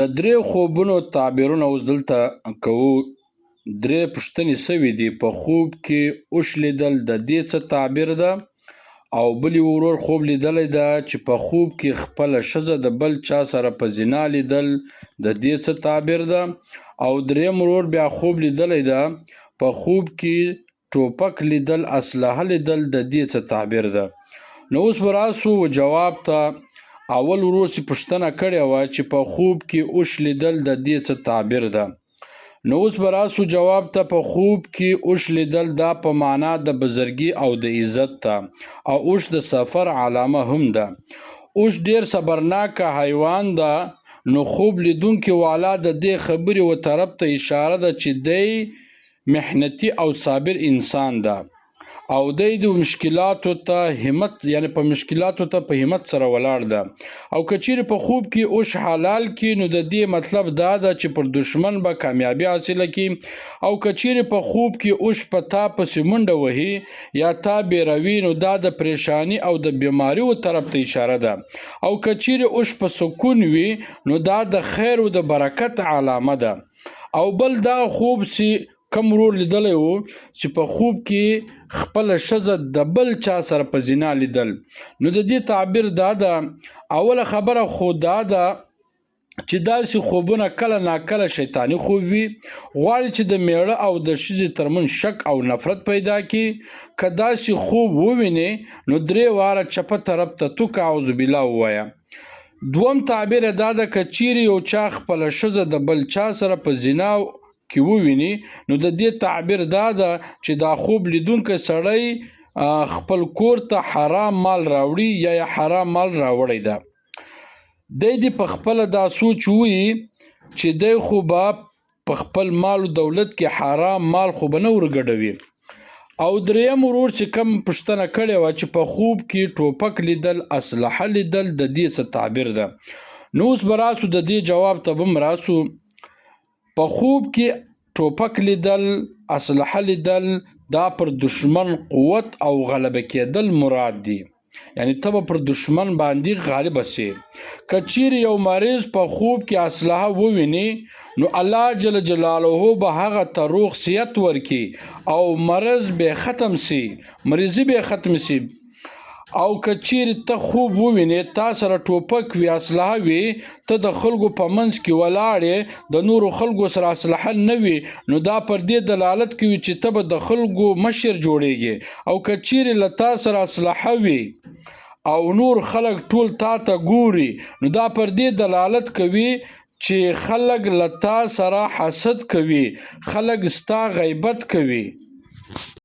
د درې خوبونو تعبیرونه اوس دلته کوو. درې پوښتنې سوي دي. په خوب کې اوښ لیدل د دې څه تعبیر ده؟ او بل یې ورور خوب لیدلی ده چې په خوب کې خپله ښځه د بل چا سره په زنا لیدل د دې څه تعبیر ده؟ او دریم ورور بیا خوب لیدلی ده په خوب کې ټوپک لیدل، اسلحه لیدل د دې څه تعبیر ده؟ نو اوس به راسو جواب ته. اول ورور چې پوښتنه کړې وه چې په خوب کې اوښ لیدل د دې څه تعبیر ده، نو اوس به راسو جواب ته. په خوب کې اوښ لیدل دا په معنا د بزرګي او د عزت ده، او اوښ د سفر علامه هم ده. اوښ ډیر صبرناکه حیوان ده، نو خوب لیدونکي والا د دې خبرې و طرف ته اشاره ده چې دی محنتي او صابر انسان ده، او دی د مشکلاتو ته همت، یعنی په مشکلاتو ته په همت سره ولاړ ده. او که چیرې په خوب کې اوښ حلال کی، نو د دې مطلب دا ده چې پر دشمن به کامیابي حاصله کی. او که چیرې په خوب کې اوښ په تا پسې منډه وهي یا تا بیروي، نو دا د پریشانی او د بیماری و طرف ته اشاره ده. او که چیرې اوښ په سکون وي، نو دا د خیر او د برکت علامه ده. او بل دا خوب چې کم ورور لیدلی و چې په خوب کې خپله ښځه د بل چا سره په زنا لیدل، نو د دې تعبیر دا ده. اوله خبره خو دا ده چې داسې خوبونه کله ناکله شیطاني خوب وي، غواړي چې د میړه او د ښځې ترمنځ شک او نفرت پیدا کړي. که داسې خوب ووینې، نو 3 واره چپه طرف ته توکه اعوذ بالله ووایه. دوم تعبیر دا ده که چیرې یو چا خپله ښځه د بل چا سره په زنا کې وویني، نو د دې تعبیر دا ده چې دا خوب لیدونکی سړی خپل کور ته حرام مال راوړي یا حرام مال راوړی ده. دی دې په خپله دا سوچ ووایي چې دی خو به په خپل مال و دولت کې حرام مال خو به نه ورګډوي. او دریم ورور چې کم پوښتنه کړې وه چې په خوب کې ټوپک لیدل، اسلحه لیدل د دې څه تعبیر ده، نو اوس به راسو د دې جواب ته به هم راسو. په خوب کې ټوپک لیدل، اسلحه لیدل دا پر دشمن قوت او غلبه کېدل مراد دي، یعنی ته به پر دشمن باندې غالب سي. که چیرې یو مریض په خوب کې اسلحه وویني، نو الله جل جلاله به هغه ته روغ صحت ورکړي او مرض به ختم سي، مریضي به ختم سي. او که چیرې ته خوب ووینې تا سره ټوپک وي، اسلحه وي، ته د خلکو په منځ کې ولاړې، د نورو خلکو سره اسلحه نه وي، نو دا پر دې دلالت کوي چې ته به د خلکو مشر جوړیږي. او که چیرې له تا سره اسلحه وي او نور خلک ټول تا ته ګوري، نو دا پر دې دلالت کوي چې خلک له تا سره حسد کوي، خلک ستا غیبت کوي.